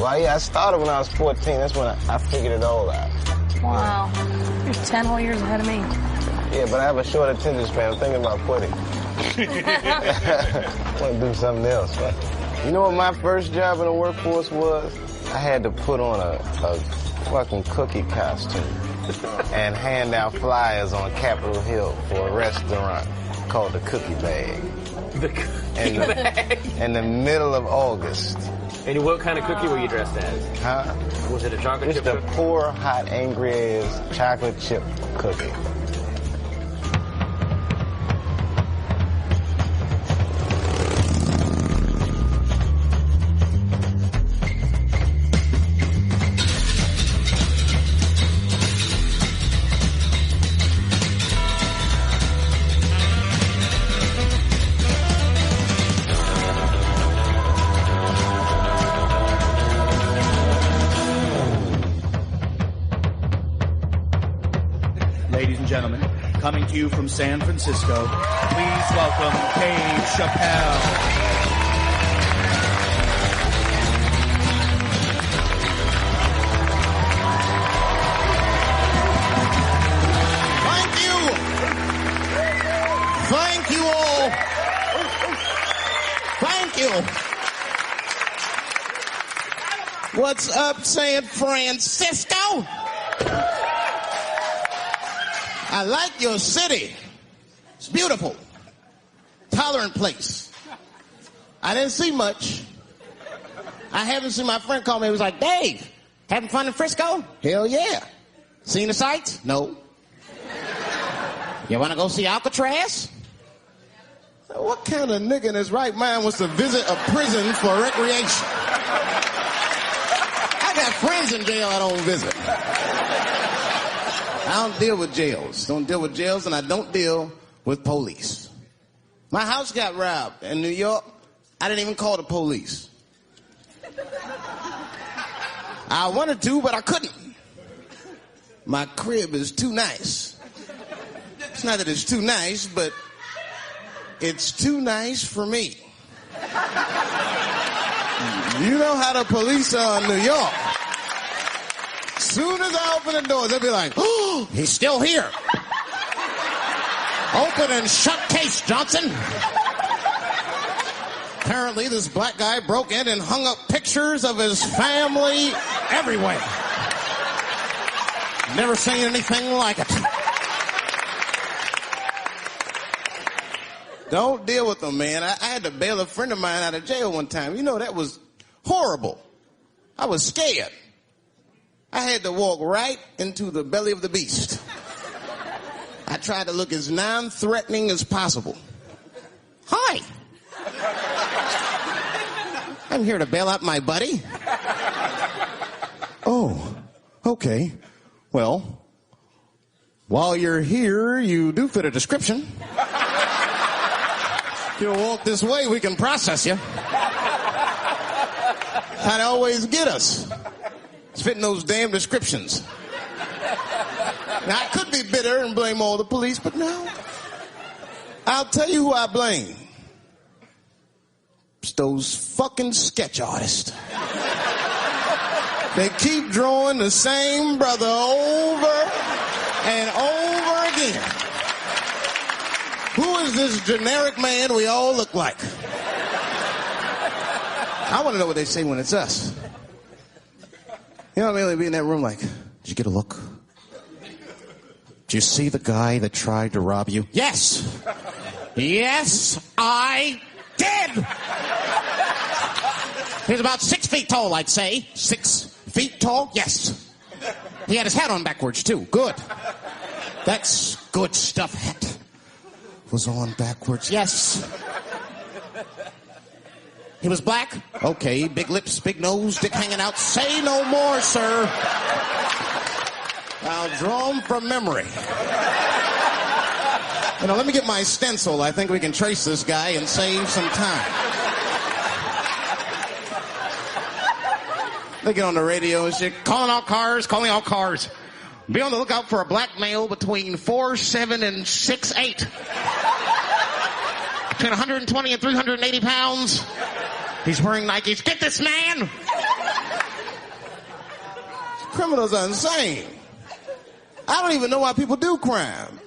Well, yeah, I started when I was 14. That's when I figured it all out. Wow. You're 10 whole years ahead of me. Yeah, but I have a short attention span. I'm thinking about quitting. I want to do something else. You know what my first job in the workforce was? I had to put on a fucking cookie costume and hand out flyers on Capitol Hill for a restaurant called the Cookie Bag. The Cookie Bag? In the middle of August. And what kind of cookie were you dressed as? Huh? Was it a chocolate chip cookie? Just a poor, hot, angry-ass chocolate chip cookie. Coming to you from San Francisco, please welcome Dave Chappelle. Thank you. Thank you all. Thank you. What's up, San Francisco? I like your city. It's beautiful. Tolerant place. I didn't see much. I haven't seen my friend call me. He was like, Dave, having fun in Frisco? Hell yeah. Seen the sights? No. You want to go see Alcatraz? What kind of nigga in his right mind wants to visit a prison for recreation? I got friends in jail I don't visit. I don't deal with jails. Don't deal with jails, and I don't deal with police. My house got robbed in New York. I didn't even call the police. I wanted to, but I couldn't. My crib is too nice. It's not that it's too nice, but it's too nice for me. You know how the police are in New York. Soon as I open the doors, they'll be like, oh, he's still here. Open and shut case, Johnson. Apparently, this black guy broke in and hung up pictures of his family everywhere. Never seen anything like it. Don't deal with them, man. I had to bail a friend of mine out of jail one time. You know, that was horrible. I was scared. I had to walk right into the belly of the beast. I tried to look as non-threatening as possible. Hi. I'm here to bail out my buddy. Oh, okay. Well, while you're here, you do fit a description. If you'll walk this way, we can process you. How'd always get us? It's fitting those damn descriptions. Now, I could be bitter and blame all the police, but no. I'll tell you who I blame. It's those fucking sketch artists. They keep drawing the same brother over and over again. Who is this generic man we all look like? I want to know what they say when it's us. You know what I mean? They'd be in that room like, did you get a look? Did you see the guy that tried to rob you? Yes. Yes, I did. He was about 6 feet tall, I'd say. 6 feet tall? Yes. He had his hat on backwards, too. Good. That's good stuff. Hat was on backwards. Yes. He was black? Okay. Big lips, big nose, dick hanging out. Say no more, sir. I'll draw him from memory. You know, let me get my stencil. I think we can trace this guy and save some time. They get on the radio and shit. Calling all cars. Be on the lookout for a black male between 4'7" and 6'8". Between 120 and 380 pounds. He's wearing Nikes. Get this man! criminals are insane. I don't even know why people do crime.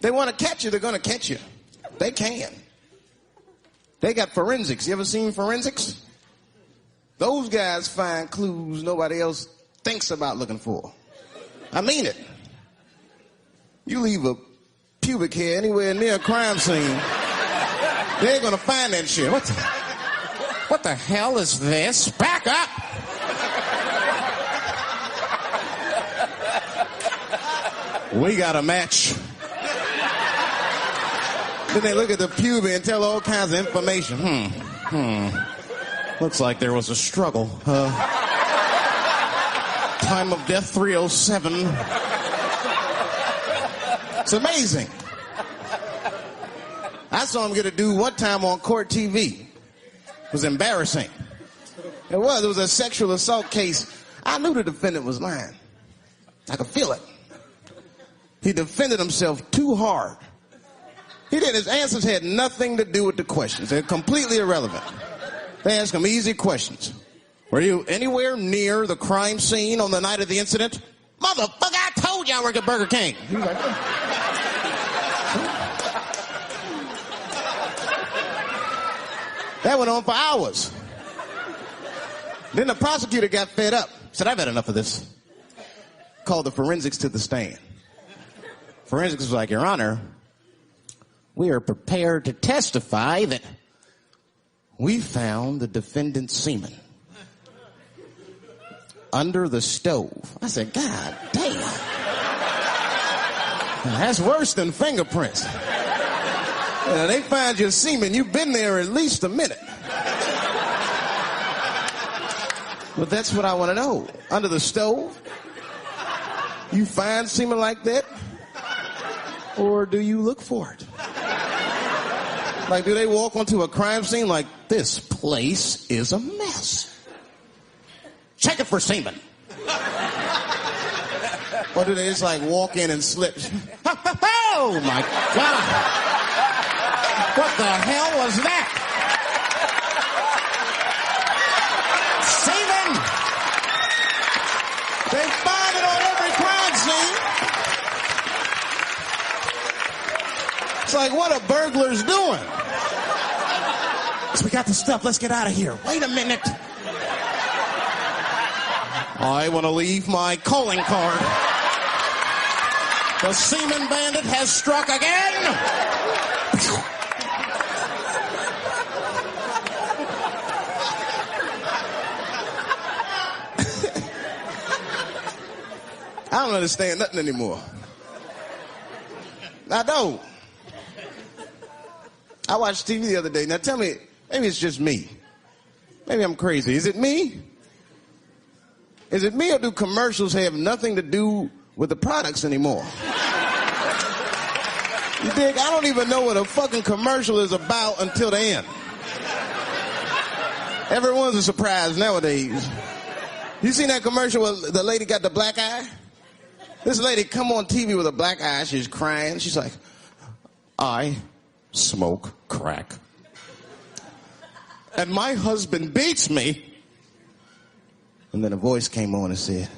They want to catch you, they're going to catch you. They can. They got forensics. You ever seen forensics? Those guys find clues nobody else thinks about looking for. I mean it. You leave a pubic hair anywhere near a crime scene, they're going to find that shit. What the hell is this? Back up! We got a match. Then they look at the pubic and tell all kinds of information. Looks like there was a struggle. Time of death 307. It's amazing. I saw him get a dude one time on court TV. It was embarrassing. It was a sexual assault case. I knew the defendant was lying. I could feel it. He defended himself too hard. He did. His answers had nothing to do with the questions. They're completely irrelevant. They asked him easy questions. Were you anywhere near the crime scene on the night of the incident? Motherfucker, I told you I work at Burger King. He was like, that went on for hours. Then the prosecutor got fed up. Said, I've had enough of this. Called the forensics to the stand. Forensics was like, Your Honor, we are prepared to testify that we found the defendant's semen under the stove. I said, God damn. That's worse than fingerprints. They find your semen, you've been there at least a minute. But that's what I want to know. Under the stove? You find semen like that? Or do you look for it? Like, do they walk onto a crime scene like, this place is a mess? Check it for semen. Or do they just like walk in and slip? Oh my God. What the hell was that? Semen. They find it on every crime scene. It's like, what are burglars doing? So we got the stuff. Let's get out of here. Wait a minute. I want to leave my calling card. The semen bandit has struck again. I don't understand nothing anymore. I don't. I watched TV the other day. Now tell me, maybe it's just me. Maybe I'm crazy. Is it me? Is it me, or do commercials have nothing to do with the products anymore? You dig? I don't even know what a fucking commercial is about until the end. Everyone's a surprise nowadays. You seen that commercial where the lady got the black eye? This lady come on TV with a black eye. She's crying. She's like, I smoke crack. And my husband beats me. And then a voice came on and said,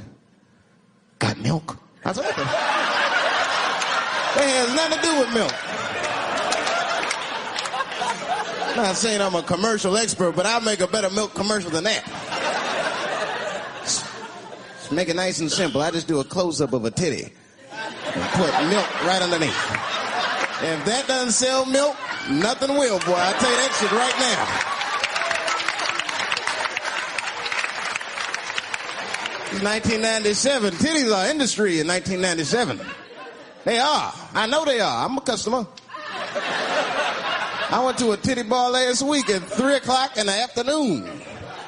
got milk? I said, what the? That has nothing to do with milk. I'm not saying I'm a commercial expert, but I'll make a better milk commercial than that. Just make it nice and simple. I just do a close-up of a titty and put milk right underneath. If that doesn't sell milk, nothing will, boy. I'll tell you that shit right now. 1997. Titties are industry in 1997. They are. I know they are. I'm a customer. I went to a titty bar last week at 3 o'clock in the afternoon.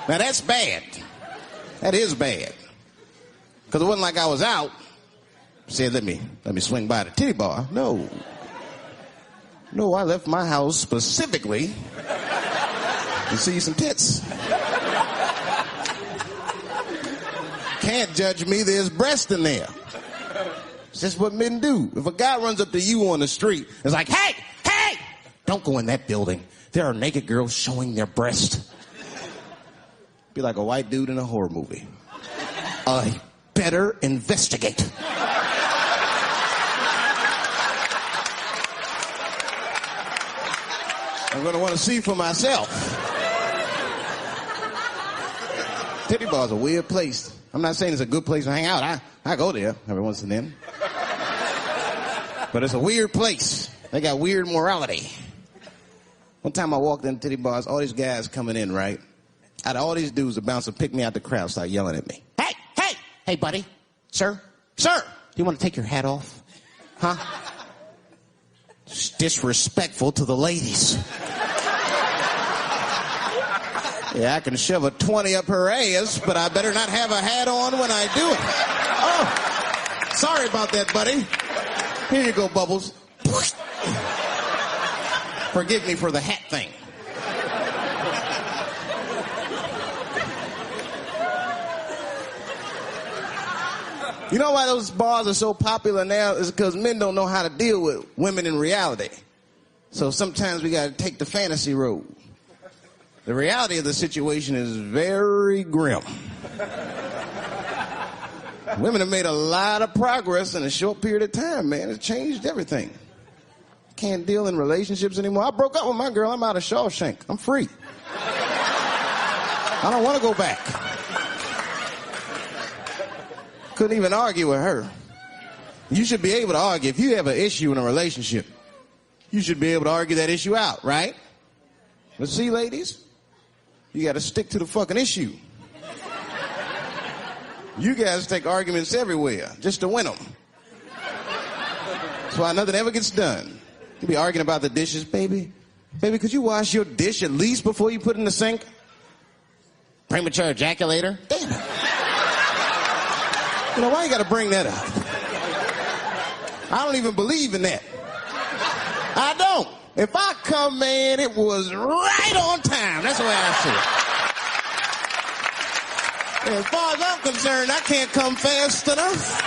Now that's bad. That is bad. Because it wasn't like I was out. Said, let me swing by the titty bar. No, I left my house specifically to see some tits. Can't judge me, there's breast in there. It's just what men do. If a guy runs up to you on the street, it's like, hey, don't go in that building. There are naked girls showing their breast. Be like a white dude in a horror movie. I better investigate. I'm going to want to see for myself. Titty bar's a weird place. I'm not saying it's a good place to hang out. I go there every once and then. But it's a weird place. They got weird morality. One time I walked in titty bars, all these guys coming in, right? Out of all these dudes, the bouncer picked me out the crowd, started yelling at me. Hey, buddy. Sir, do you want to take your hat off? Huh? It's disrespectful to the ladies. Yeah, I can shove a 20 up her ass, but I better not have a hat on when I do it. Oh, sorry about that, buddy. Here you go, Bubbles. Forgive me for the hat thing. You know why those bars are so popular now? Is because men don't know how to deal with women in reality. So sometimes we got to take the fantasy road. The reality of the situation is very grim. Women have made a lot of progress in a short period of time, man. It's changed everything. Can't deal in relationships anymore. I broke up with my girl. I'm out of Shawshank. I'm free. I don't want to go back. Couldn't even argue with her. You should be able to argue. If you have an issue in a relationship, you should be able to argue that issue out, right? But see, ladies, you got to stick to the fucking issue. You guys take arguments everywhere just to win them. That's why nothing ever gets done. You be arguing about the dishes, baby. Baby, could you wash your dish at least before you put it in the sink? Premature ejaculator? Damn it. You know, why you got to bring that up? I don't even believe in that. I don't. If I come, man, it was right on time. That's the way I see it. As far as I'm concerned, I can't come fast enough.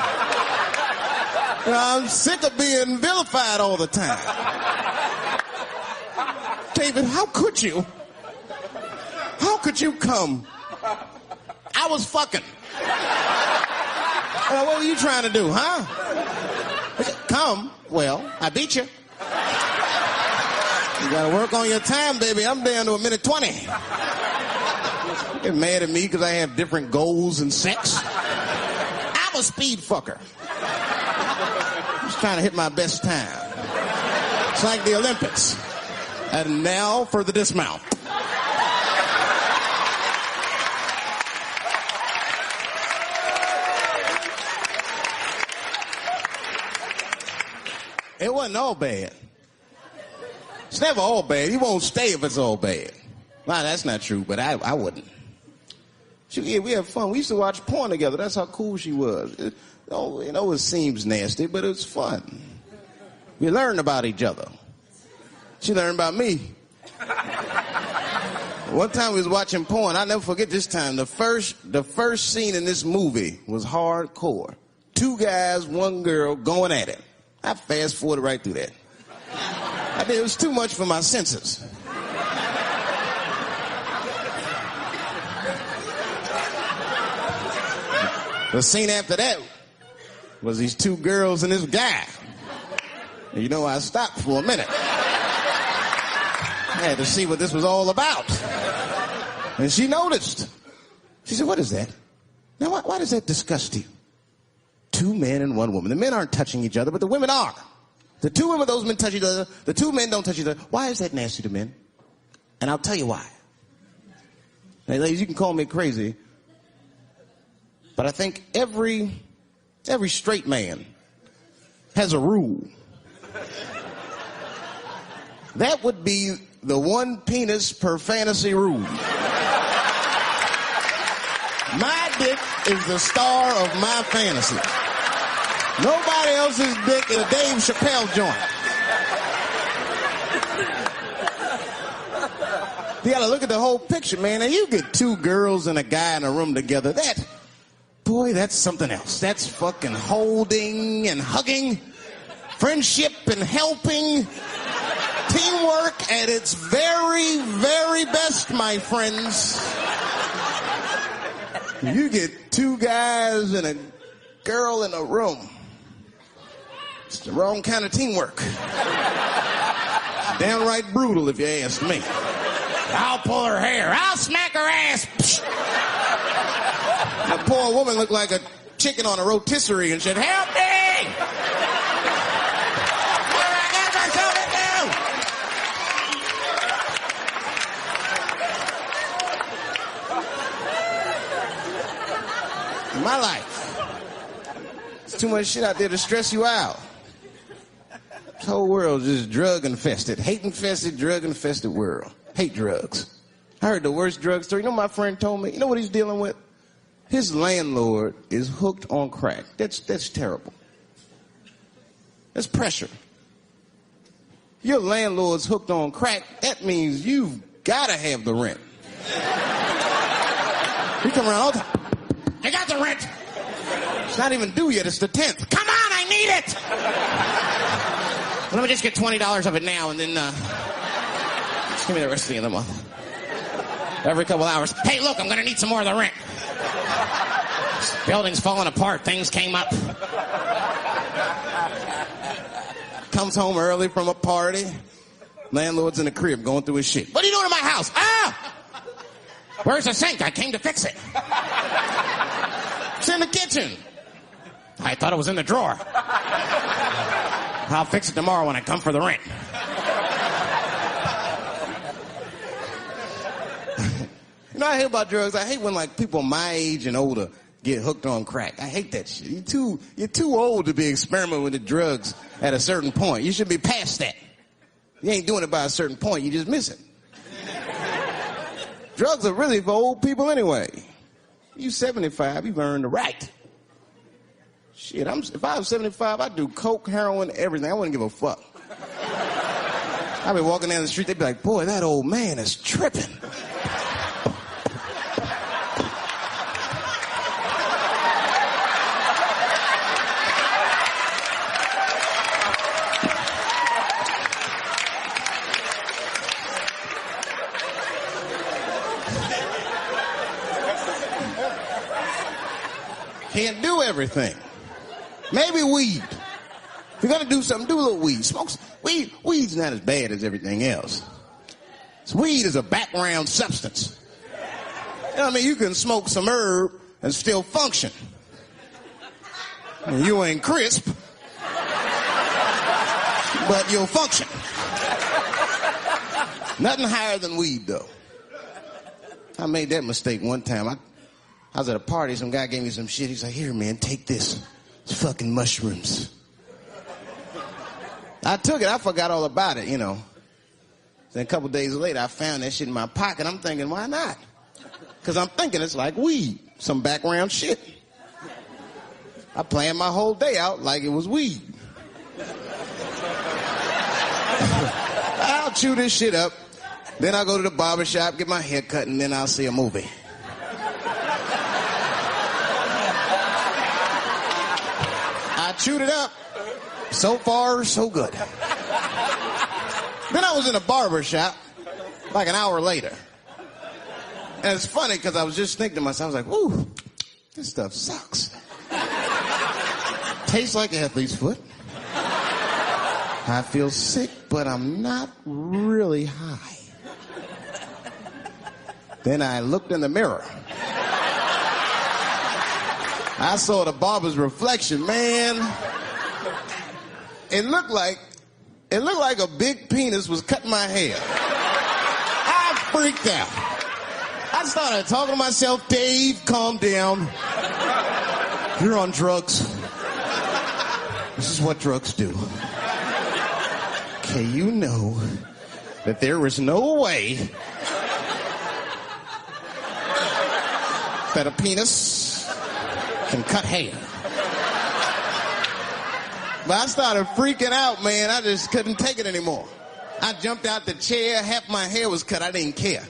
You know, I'm sick of being vilified all the time. David, how could you? How could you come? I was fucking. What were you trying to do, huh? Come. Well, I beat you. You gotta work on your time, baby. I'm down to 1:20. Get mad at me because I have different goals in sex. I'm a speed fucker. Just trying to hit my best time. It's like the Olympics. And now for the dismount. It wasn't all bad. It's never all bad. You won't stay if it's all bad. Well, that's not true, but I wouldn't. We had fun. We used to watch porn together. That's how cool she was. It seems nasty, but it's fun. We learned about each other. She learned about me. One time we was watching porn. I'll never forget this time. The first scene in this movie was hardcore. 2 guys, 1 girl going at it. I fast-forwarded right through that. It was too much for my senses. The scene after that was these 2 girls and this guy. And you know, I stopped for a minute. I had to see what this was all about. And she noticed. She said, "What is that? Now, why does that disgust you? 2 men and 1 woman. The men aren't touching each other, but the women are. The 2 women, those men touch each other. The 2 men don't touch each other. Why is that nasty to men? And I'll tell you why. Hey, ladies, you can call me crazy, but I think every straight man has a rule. That would be the 1 penis per fantasy rule. My dick is the star of my fantasy. Nobody else's dick is a Dave Chappelle joint. You gotta look at the whole picture, man. And you get 2 girls and a guy in a room together. That's something else. That's fucking holding and hugging, friendship and helping, teamwork at its very, very best, my friends. You get 2 guys and a girl in a room. It's the wrong kind of teamwork. Downright brutal, if you ask me. I'll pull her hair. I'll smack her ass. The poor woman looked like a chicken on a rotisserie and said, help me! What I got myself into? In my life, there's too much shit out there to stress you out. This whole world is just drug-infested. Hate-infested, drug-infested world. Hate drugs. I heard the worst drug story. You know what my friend told me? You know what he's dealing with? His landlord is hooked on crack. That's terrible. That's pressure. Your landlord's hooked on crack, that means you've got to have the rent. You come around all the time. I got the rent. It's not even due yet. It's the 10th. Come on, I need it. Let me just get $20 of it now and then just give me the rest of the month. Every couple hours. Hey, look, I'm going to need some more of the rent. This building's falling apart. Things came up. Comes home early from a party. Landlord's in the crib going through his shit. What are you doing in my house? Ah! Where's the sink? I came to fix it. It's in the kitchen. I thought it was in the drawer. I'll fix it tomorrow when I come for the rent. You know, I hate about drugs. I hate when, like, people my age and older get hooked on crack. I hate that shit. You're too old to be experimenting with the drugs at a certain point. You should be past that. You ain't doing it by a certain point. You just miss it. Drugs are really for old people anyway. You 75, you've earned the right. Shit, if I was 75, I'd do coke, heroin, everything. I wouldn't give a fuck. I'd be walking down the street, they'd be like, boy, that old man is tripping. Can't do everything. Maybe weed. If you're going to do something, do a little weed. Smoke weed. Weed's not as bad as everything else. So weed is a background substance. You know what I mean? You can smoke some herb and still function. And you ain't crisp, but you'll function. Nothing higher than weed, though. I made that mistake one time. I was at a party. Some guy gave me some shit. He's like, here, man, take this. It's fucking mushrooms. I took it. I forgot all about it, you know. Then a couple days later, I found that shit in my pocket. I'm thinking, why not? Because I'm thinking it's like weed. Some background shit. I planned my whole day out like it was weed. I'll chew this shit up. Then I'll go to the barbershop, get my hair cut, and then I'll see a movie. I chewed it up. So far, so good. Then I was in a barber shop like an hour later. And it's funny because I was just thinking to myself, I was like, ooh, this stuff sucks. Tastes like athlete's foot. I feel sick, but I'm not really high. Then I looked in the mirror. I saw the barber's reflection, man. It looked like a big penis was cutting my hair. I freaked out. I started talking to myself, Dave, calm down. You're on drugs. This is what drugs do. Okay, you know that there is no way that a penis can cut hair. But I started freaking out, man. I just couldn't take it anymore. I jumped out the chair. Half my hair was cut. I didn't care.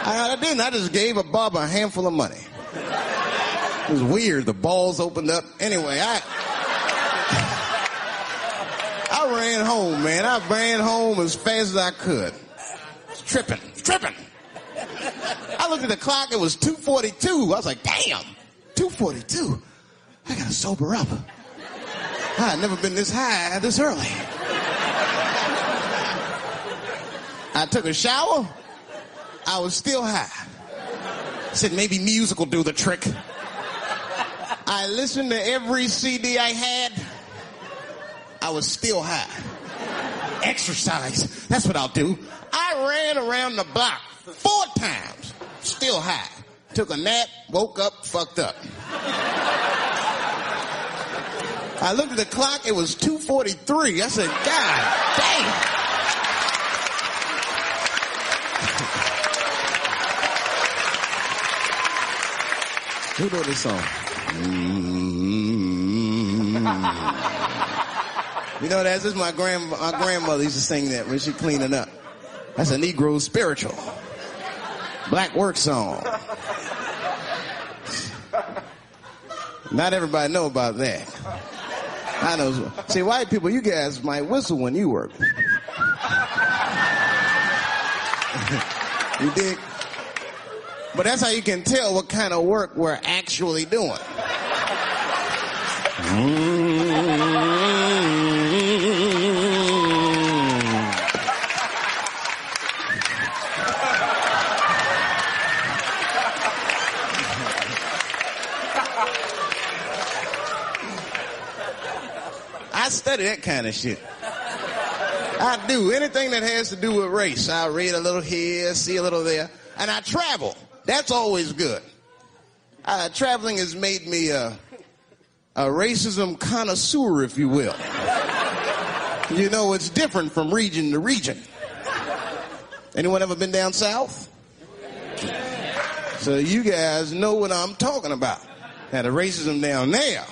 I didn't. I just gave a barber a handful of money. It was weird. The balls opened up. Anyway, I ran home, man. I ran home as fast as I could. Tripping. I looked at the clock, it was 2:42. I was like, damn, 2:42. I gotta sober up. I had never been this high this early. I took a shower. I was still high. I said maybe music will do the trick. I listened to every CD I had. I was still high. Exercise. That's what I'll do. I ran around the block 4 times. Still high. Took a nap, woke up, fucked up. I looked at the clock, it was 2:43. I said, God damn. Who wrote this song? You know, that's just my grandmother used to sing that when she cleaning up. That's a Negro spiritual. Black work song. Not everybody know about that. I know. See, white people, you guys might whistle when you work. You dig? But that's how you can tell what kind of work we're actually doing. I study that kind of shit. I do. Anything that has to do with race. I read a little here, see a little there. And I travel. That's always good. Traveling has made me a racism connoisseur, if you will. You know, it's different from region to region. Anyone ever been down south? So you guys know what I'm talking about. Now, the racism down there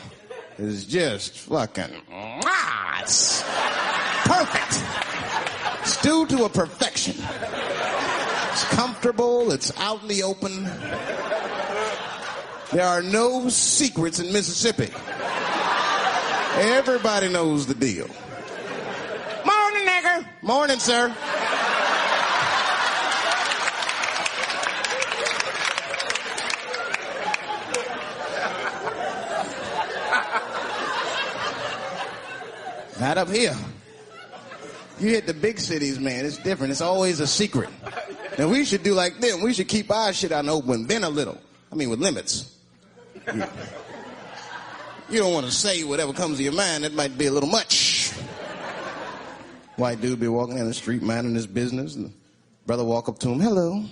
is just fucking, it's perfect. It's due to a perfection. It's comfortable, it's out in the open. There are no secrets in Mississippi. Everybody knows the deal. Morning, nigger. Morning, sir. Not up here. You hit the big cities, man. It's different. It's always a secret. Now, we should do like them. We should keep our shit out in the open, then a little. I mean, with limits. You don't want to say whatever comes to your mind. That might be a little much. White dude be walking down the street minding his business, and the brother walk up to him. Hello,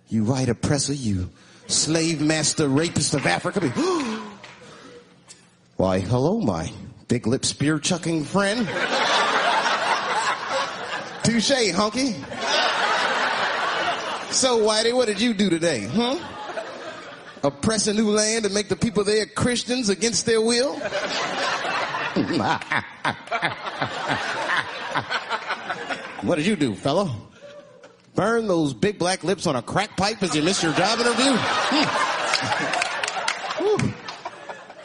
you white oppressor, you slave master rapist of Africa. Why, hello, my big lip spear chucking friend. Touche, honky. So, Whitey, what did you do today, huh? Oppress a new land and make the people there Christians against their will? What did you do, fella? Burn those big black lips on a crack pipe as you miss your job interview?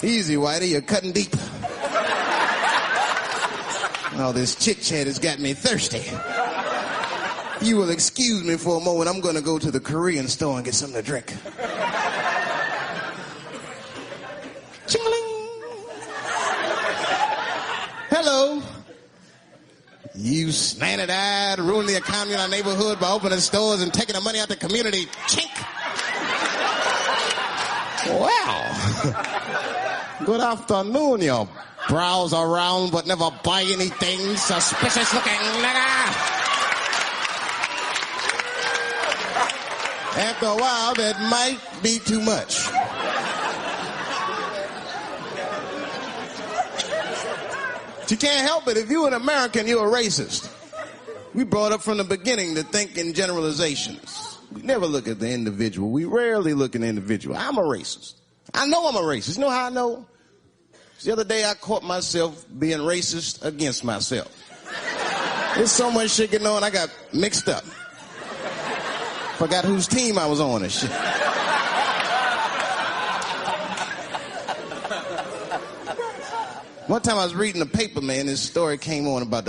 Easy, Whitey, you're cutting deep. Oh, this chit-chat has got me thirsty. If you will excuse me for a moment, I'm going to go to the Korean store and get something to drink. Ching-a-ling. Hello. You slanted-eyed, ruining the economy in our neighborhood by opening stores and taking the money out the community. Chink. Wow. Good afternoon, you browse around but never buy anything. Suspicious looking nigga. After a while, that might be too much. But you can't help it. If you're an American, you're a racist. We brought up from the beginning to think in generalizations. We never look at the individual. We rarely look at the individual. I'm a racist. I know I'm a racist. You know how I know? The other day, I caught myself being racist against myself. There's so much shit going on, I got mixed up. Forgot whose team I was on and shit. One time I was reading the paper, man, this story came on about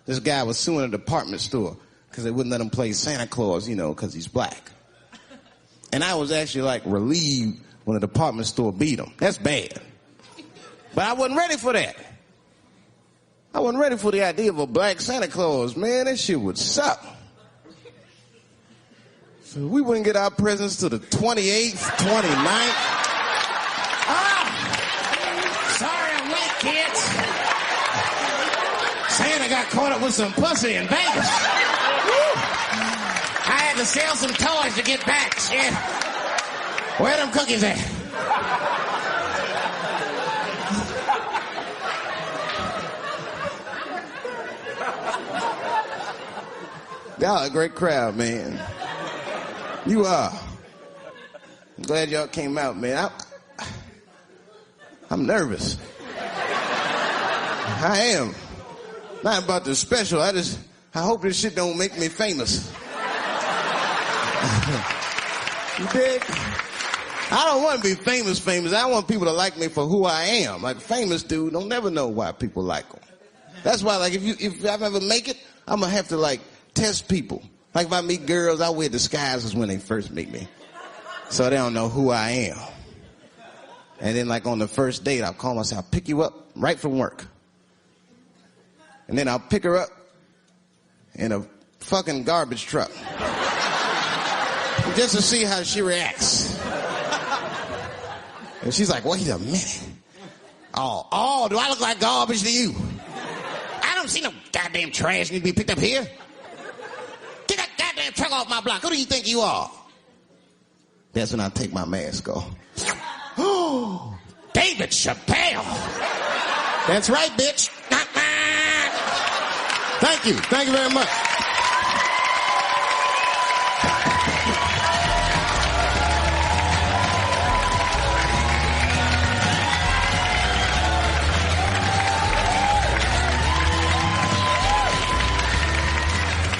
this guy was suing a department store because they wouldn't let him play Santa Claus, you know, because he's black. And I was actually like relieved when the department store beat him. That's bad. But I wasn't ready for that. I wasn't ready for the idea of a black Santa Claus. Man, that shit would suck. So we wouldn't get our presents till the 28th, 29th. Sorry I'm late, kids. Santa got caught up with some pussy in Vegas. I had to sell some toys to get back, shit. Where them cookies at? Y'all a great crowd, man. You are. I'm glad y'all came out, man. I'm nervous. I am. Not about the special. I hope this shit don't make me famous. You dig? I don't want to be famous. I want people to like me for who I am. Like famous dude, don't never know why people like them. That's why, like, if I ever make it, I'm gonna have to like test people. Like if I meet girls, I wear disguises when they first meet me, so they don't know who I am. And then like on the first date, I'll call myself, I'll pick you up right from work, and then I'll pick her up in a fucking garbage truck. Just to see how she reacts. And she's like, wait a minute. Oh, do I look like garbage to you? I don't see no goddamn trash need to be picked up here. Get that goddamn truck off my block. Who do you think you are? That's when I take my mask off. Oh, David Chappelle. That's right, bitch. Thank you. Thank you very much.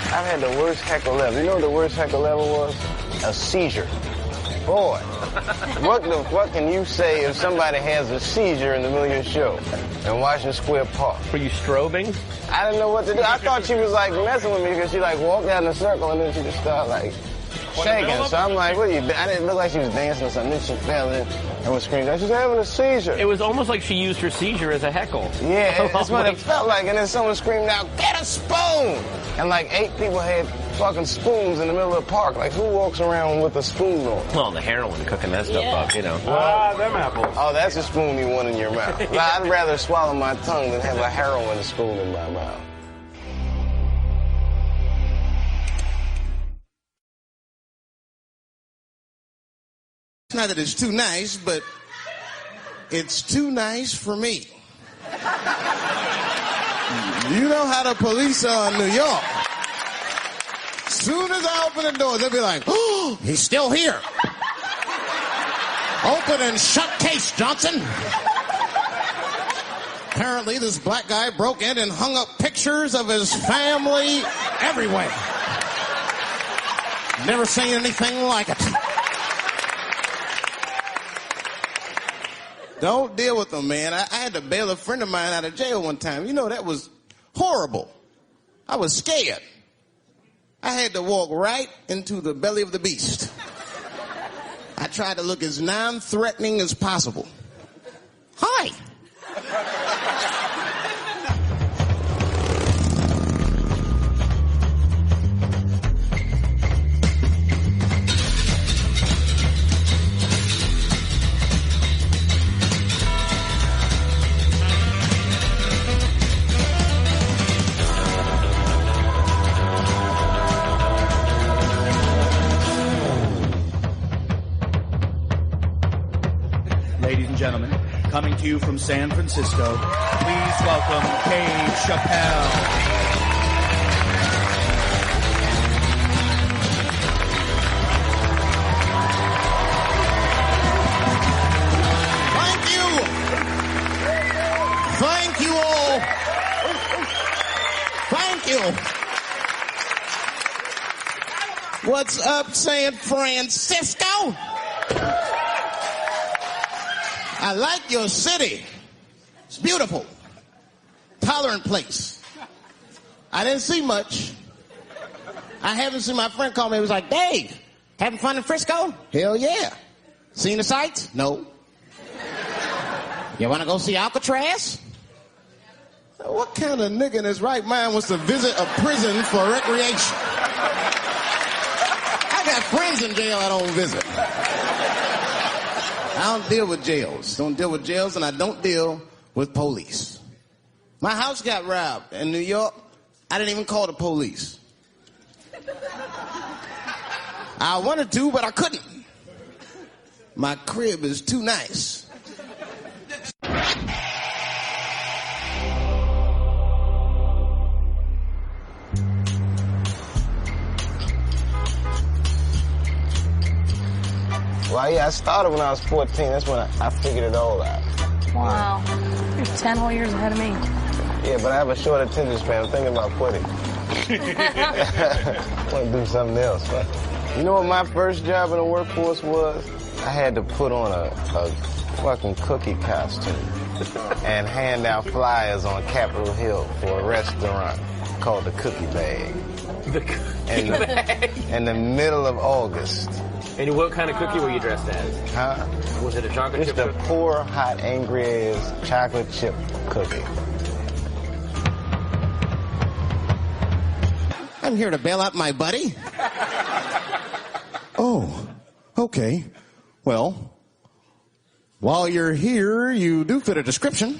I've had the worst heckle ever. You know what the worst heckle ever was? A seizure. Boy, what the fuck can you say if somebody has a seizure in the middle of your show in Washington Square Park? Were you strobing? I didn't know what to do. I thought she was like messing with me because she like walked down the circle and then she just started like shaking. So I'm like, what are you doing? I didn't look like she was dancing or something. Then she fell in and was screaming. She's having a seizure. It was almost like she used her seizure as a heckle. Yeah, that's what it felt like. And then someone screamed out, get a spoon! And like 8 people had fucking spoons in the middle of the park. Like, who walks around with a spoon on? Well, the heroin cooking that stuff up, you know. Them apples. Oh, that's a spoon you want in your mouth. I'd rather swallow my tongue than have a heroin spoon in my mouth. Not that it's too nice, but it's too nice for me. You know how the police are in New York. Soon as I open the door, they'll be like, oh, he's still here. Open and shut case, Johnson. Apparently, this black guy broke in and hung up pictures of his family everywhere. Never seen anything like it. Don't deal with them, man. I had to bail a friend of mine out of jail one time. You know, that was horrible. I was scared. I had to walk right into the belly of the beast. I tried to look as non-threatening as possible. Hi. Ladies and gentlemen, coming to you from San Francisco, please welcome Dave Chappelle. Thank you. Thank you all. Thank you. What's up, San Francisco? I like your city. It's beautiful. Tolerant place. I didn't see much. I haven't seen my friend call me. He was like, Dave, Having fun in Frisco? Hell yeah. Seen the sights? No. You want to go see Alcatraz? What kind of nigga in his right mind wants to visit a prison for recreation? I got friends in jail I don't visit. I don't deal with jails. Don't deal with jails, and I don't deal with police. My house got robbed in New York. I didn't even call the police. I wanted to, but I couldn't. My crib is too nice. Well, yeah, I started when I was 14. That's when I figured it all out. Wow. You're 10 whole years ahead of me. Yeah, but I have a short attention span. I'm thinking about quitting. I want to do something else. But you know what my first job in the workforce was? I had to put on a fucking cookie costume and hand out flyers on Capitol Hill for a restaurant called the Cookie Bag. The cookie bag? In the middle of August. And what kind of cookie were you dressed as? Huh? Was it a chocolate chip Just a cookie? poor, hot, angry-ass chocolate chip cookie. I'm here to bail out my buddy. Oh, okay. Well, while you're here, you do fit a description.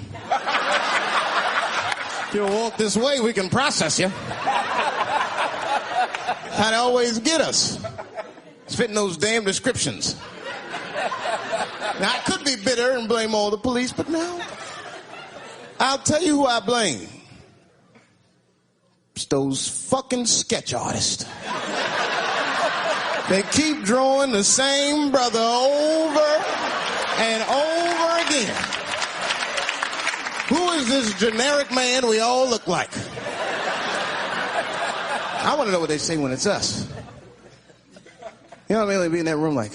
If you'll walk this way, we can process you. How'd they always get us? It's fitting those damn descriptions. Now, I could be bitter and blame all the police, but no. I'll tell you who I blame. It's those fucking sketch artists. They keep drawing the same brother over and over again. Who is this generic man we all look like? I want to know what they say when it's us. You know what I mean? They'd be in that room like...